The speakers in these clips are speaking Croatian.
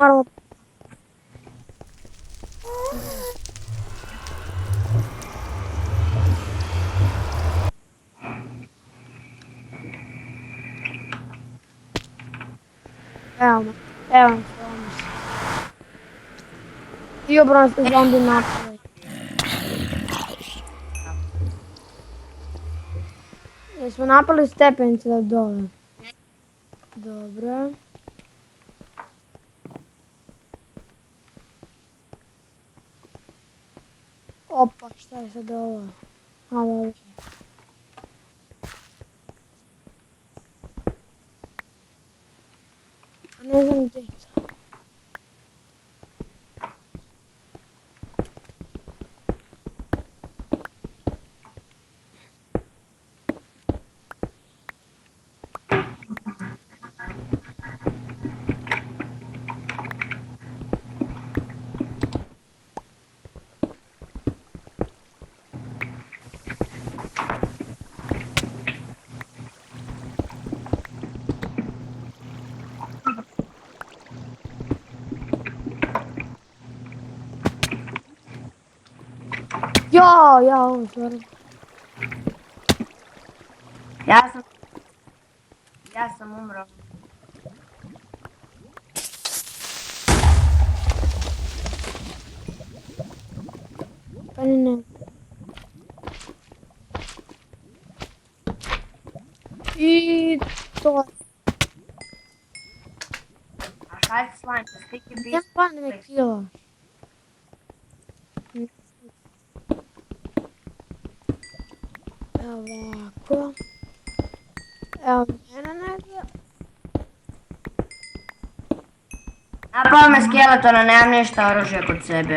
moramo... Evo nam zombi. Dio broj se zombi napravi. Jesmo napali stepenice do dole. Dobro. Opa, šta je sad ovo? Halo. Ne znam gdje je to. Ja, stvarno. Ja sam umro. Pa ne. I to. A kaj se slajim, da stiki Ne bis? pa me kila. Evo ovako. Evo mene negdje. Napao me skeletona, nemam ništa oružja kod sebe.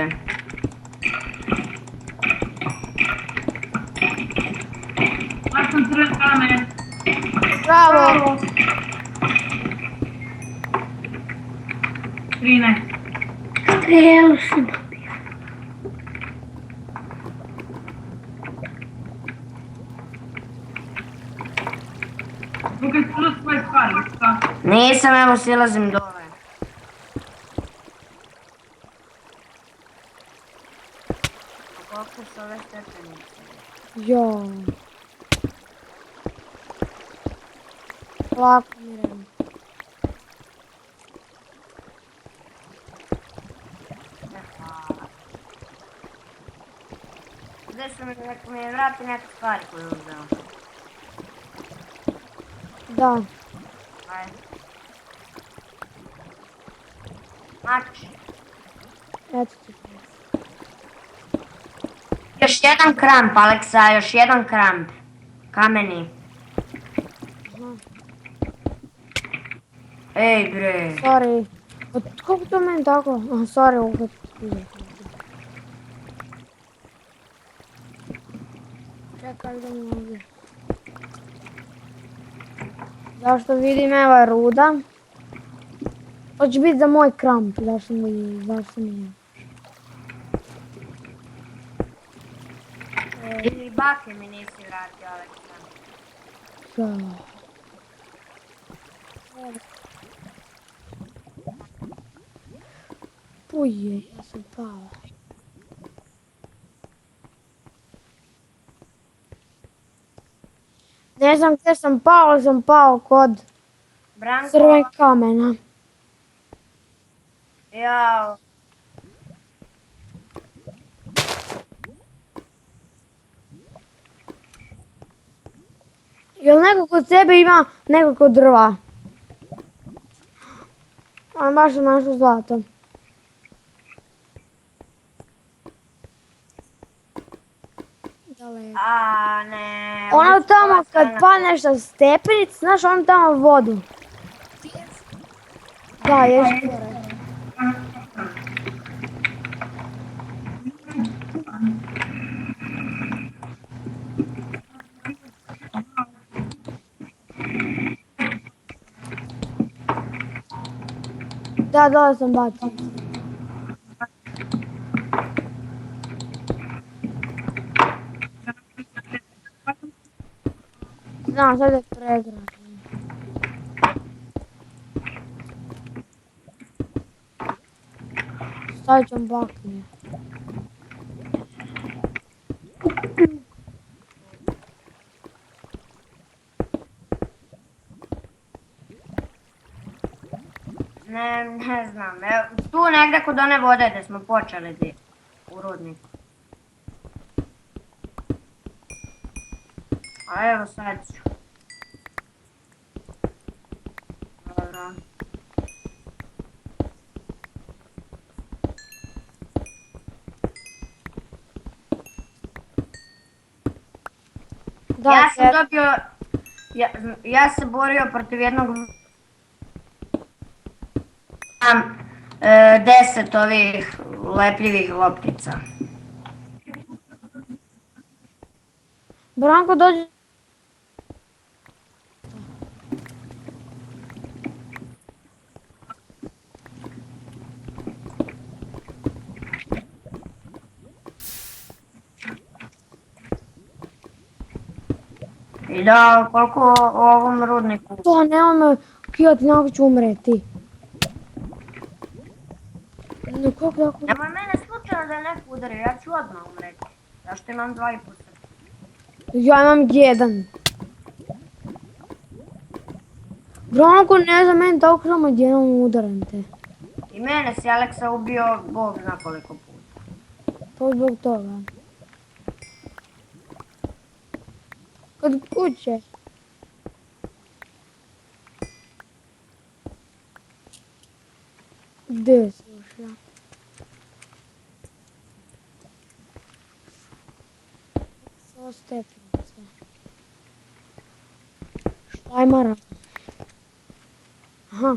Ja sam crkane. Bravo. 13. Strelu sam. Nisam, evo silazim dole. A koliko su ove stepenice? Jo. Lako miram. Ne, hvala. Gdje su mi vrati neke stvari koje je uzeo? Da. Ajde. Mač. Eto ti. Još jedan kramp, Aleksa, još jedan kramp. Kameni. Aha. Ej bre. Sorry. Od kako to meni tako? Aha, sorry, ovo kad ti. Čekaj da mi ovdje. Zašto vidim, evo je ruda. Hoće biti za moj kramp, zašto mi je. Ili bake mi nisi vratio, Aleksa. Da. Uje, ja sam pala. Ne znam gdje sam pao, ali sam pao kod Branko. crven kamena. Jao. Jel neko kod sebe ima nekako drva? Ali baš sam našao zlato. Daleko. A ne. Ono tamo kad padneš sa stepenic, znaš ono tamo vodu. Da, još gore. Da, dole sam bacio. Znam, sad je pregrad. Stavit ćemo baklje. Ne znam. Evo, tu negdje kod one vode gdje smo počeli u rudniku. A evo sad ću. Dobro. Da, Ja sam dobio, ja se borio protiv jednog, imam 10 ovih lepljivih loptica. Branko dođi. I da, koliko u ovom rudniku? To nema me kijati, nekako ću umreti. Kako? Nemoj mene slučajno da je neko udario, ja ću odmah umreti. Zašto imam 2,5 srca? Ja imam 1. Branko, ne znam, meni tako samo jednom udaram te. I mene si Aleksa ubio, Bog zna koliko puta. To zbog toga. Kod kuće. Gdje si ušla? Svo stepnice. Štajmara. Aha.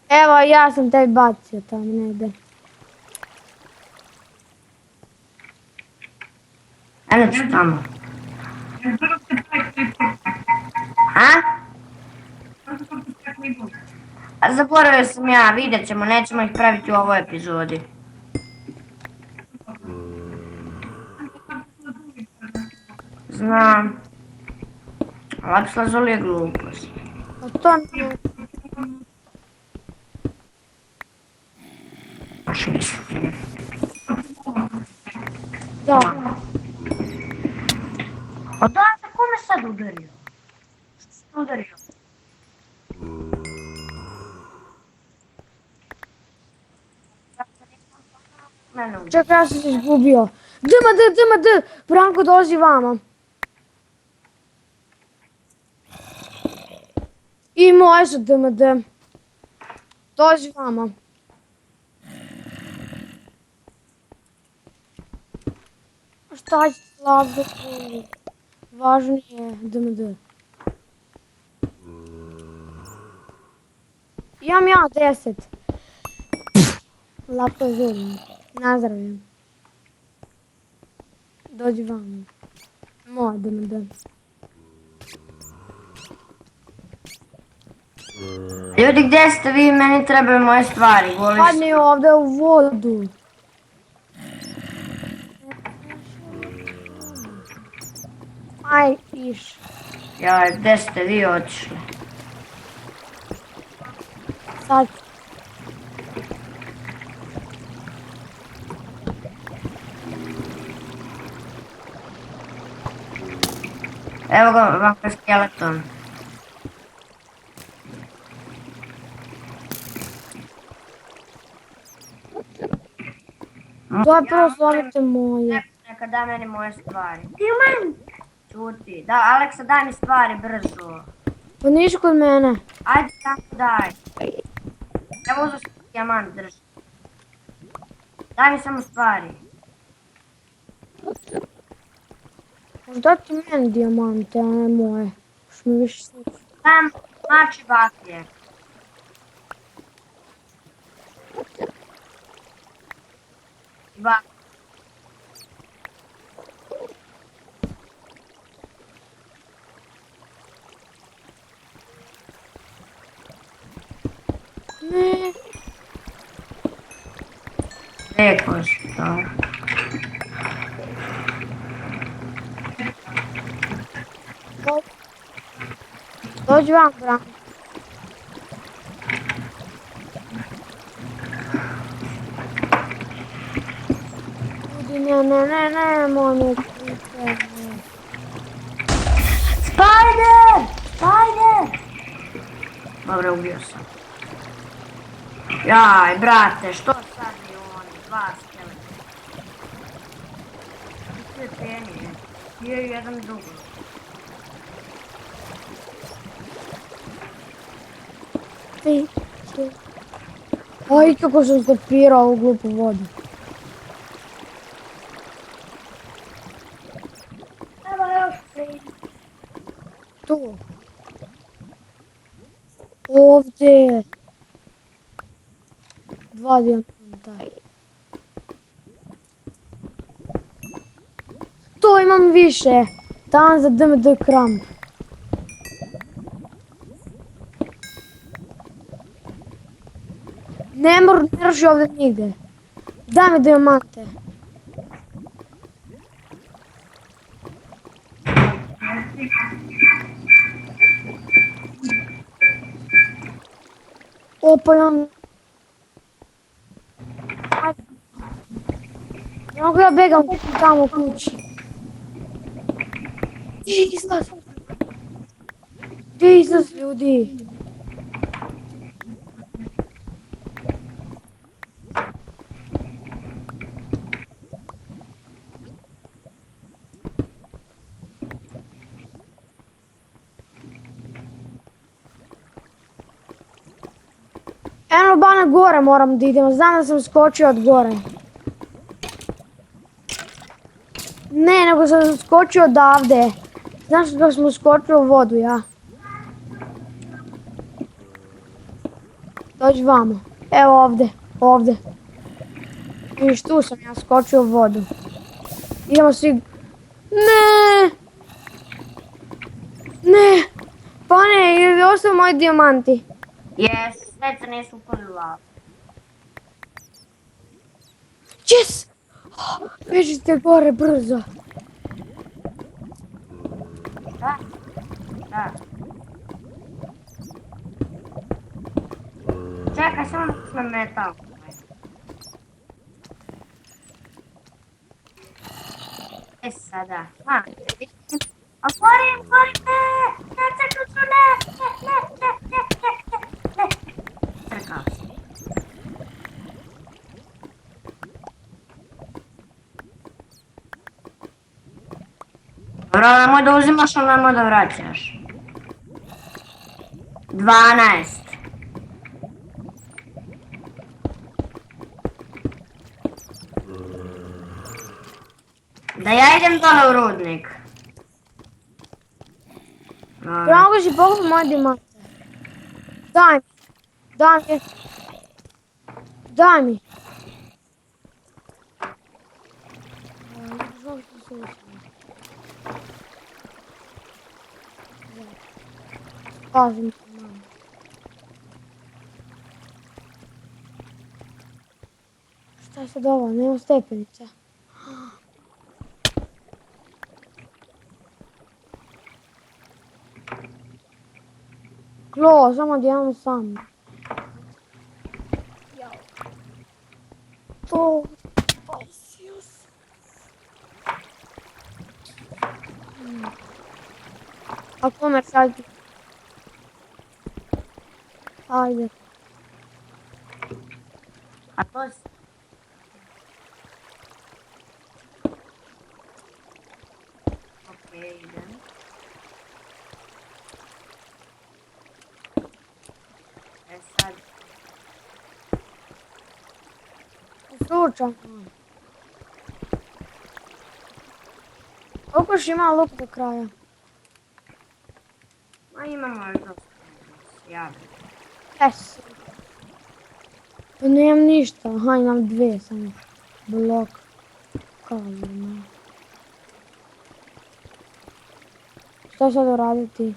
Evo, ja sam tebi bacio tamo negdje. Eno ću tamo. A? A zaboravio sam ja, vidjet ćemo, nećemo ih praviti u ovoj epizodi. Znam. Lapis lazuli je glupost. A to nije. Baš nisu. Da. A da, ko me sad udario? Što si te udario? Mene udario. Čekaj, ja sam se izgubio. DMD. Branko, dolazi vama. I moje su DMD. Dolazi vama. Šta će slabo? Važnije DMD. Imam ja 10. Lapo zubim. Nazdravim. Dođi vamo. Moj DMD. Ljudi, gdje ste vi? Meni trebaju moje stvari. Goli Padni ovdje u vodu. Aj, iš. Ja, gdje ste vi otišli? Sad. Evo ga, ovakav skeleton. Dobro, slomite moje. Neka da meni moje stvari. Čuti. Da, Aleksa, daj mi stvari brzo. Pa niš kod mene. Ajde, tako daj. Evo uzeo sam dijamant, drži. Daj mi samo stvari. Možda ti meni dijamante, a ne moje. Što mi više sliči. Dam mač i baklje. I baklje. Ne. Rekao si to. Dođi vam, Branko. Ne, moj Spider! Spider! Dobro, ubio sam. Jaj, brate, što sad je oni? Dva skeleta. Tu je penije. Je jedan drugi. Aj, kako sam stopirao ovu glupu vodu. Evo još tri. Tu. Ovdje. Dva dijamanta. Tu imam više. Tam za DMD kramp. Ne drži ovdje nigdje. Daj mi dijamante. Opa, imam... Ne mogu ja begam tamo u kući. Izlaz! Gdje izlaz, ljudi? Eno ba na gore moram da idemo, znam da sam skočio od gore. Ne, nego sam skočio odavde. Znaš da smo skočili u vodu, ja? Dođi vamo. Evo ovdje, ovdje. Vidiš, tu sam ja skočio u vodu. Idemo svi... Ne! Ne! Pa ne, jer ostaju moji dijamanti. Jes, sve se nisu upalila. Yes! Bežite gore brzo. Da? Da. Čekaj, samo smo metal. E sada, otvorim, ne, čekaj, ne. Čekao sam. Dobro, nemoj da uzimaš, ali nemoj da vraćaš. 12. Da ja idem dole u rudnik. Ja mogu si pogledati moje dijamante. Daj mi. Daj mi. Daj mi. Pazim se, mamo. Šta je sad ovo? Nema stepenica. Klo, samo da imam sam. To... Spasio se. A komer sad? Ajde. A to je... Okej, idem. E sad... Slučajno. Koliko još ima luk do kraja? Ma imamo još dosta. Javi. Yes. Pa nemam ništa. Aha, imam dve samo. Blok. Kalima. Šta sad uraditi?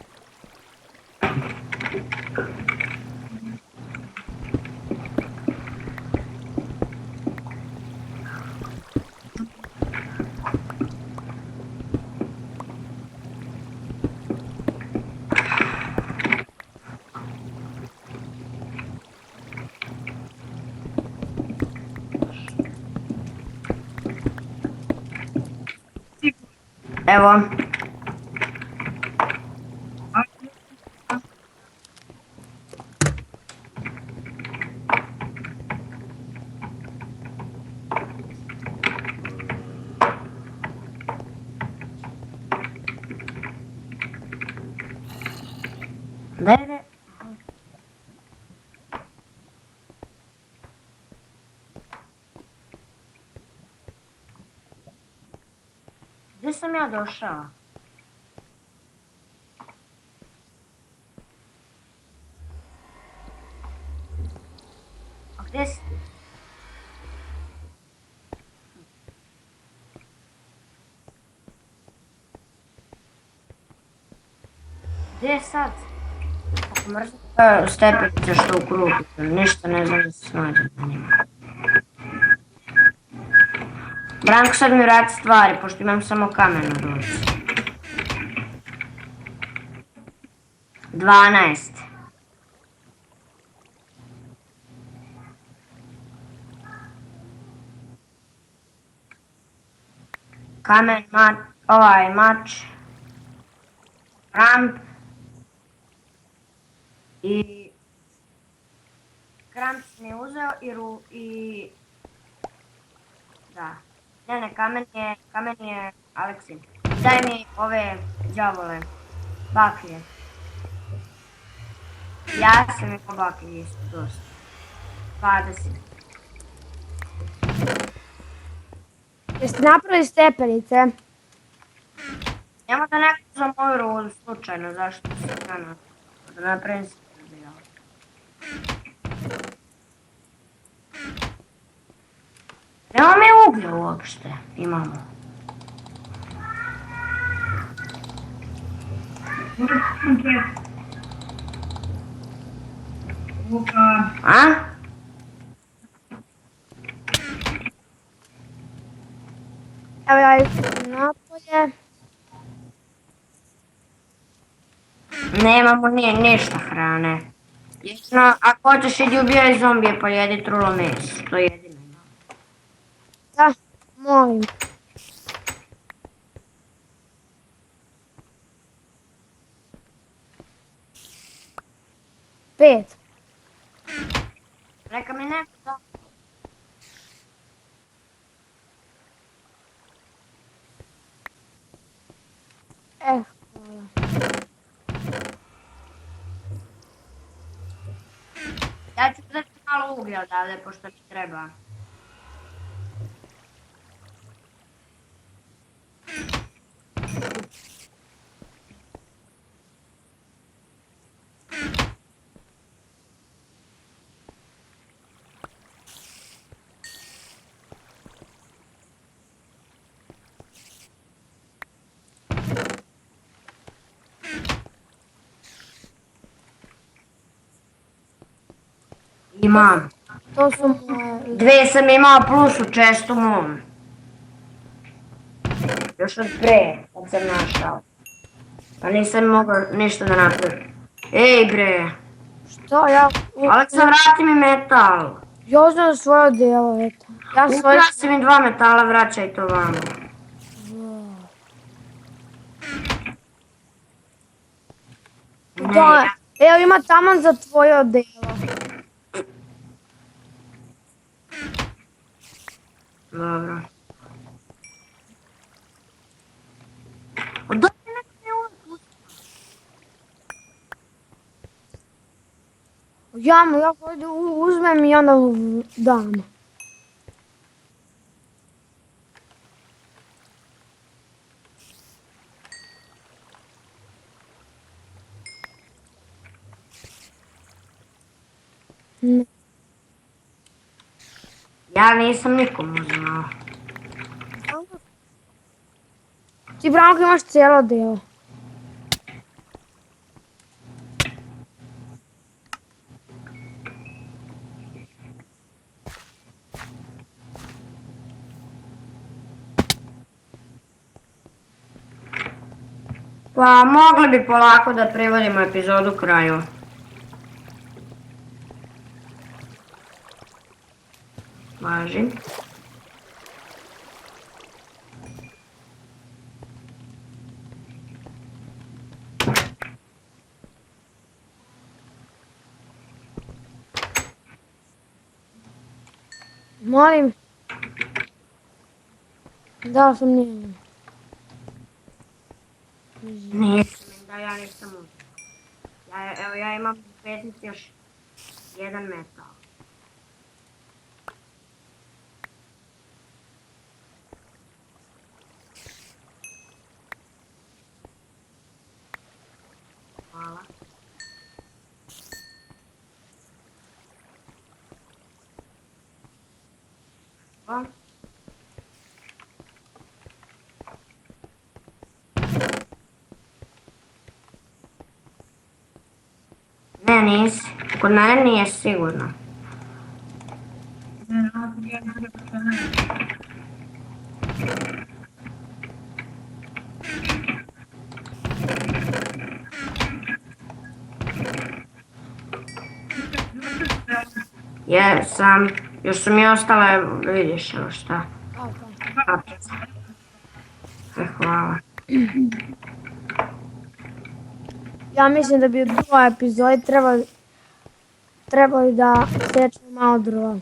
Evo. Daj re. Gdje sam ja došao? A gdje si? Gdje je sad? Ako mrzim stepenice što u krugu, ništa ne znam da se snađem na njima. Branko, sad mi vrati stvari, pošto imam samo kamen na ruci. 12. Kamen, mač, ramp i kramp mi je uzeo i da. Ne, kamen je Aleksin. Daj mi ove đavole, baklje. Ja sam imao baklje isto dosta. 20. Jeste napravili stepenice? Nemo da neko za moju rudu, slučajno, zašto se ja da napravim se razvijao. Nema mi uglja uopšte, imamo. A? Evo ja idem napolje. Nemamo ništa hrane. Jedino, ako hoćeš idi ubijaj zombije pa jedi trulo meso, to je jedino. Da, molim. Pet. Neka mi neko da. Hvala. Ja ću uzeti malo uglja odavde, pošto mi treba. Imam. To su moje... Dve sam imao plus u čestu mom. Još od pre, kad sam našao. Pa nisam mogao ništa da napravim. Ej bre! Što ja... Aleksa, vrati mi metal! Ja uzmem svoje djelo, eto. Ja svoje... Ukrao si mi 2 metala, vraćaj to vamo. Da, evo ima taman za tvoje odjelo. Dobro. Odaj mi neko mi Ja uzmem i onda dam. Ne. Ja nisam nikom uzmao. Ti Branko imaš cijelo djelo. Pa mogli bi polako da privodimo epizodu kraju. Važi. Molim. Dao sam nije. Nisam, da ja nisam uzeo. Evo ja imam u petnici još jedan metal. Hvala. Hvala. Ne, nisi. Kod mene nije sigurno. Jesam. Još su mi ostale, vidiš evo šta. Kapice. Hvala. Ja mislim da bi u drugoj epizodi trebali da sečemo malo drva.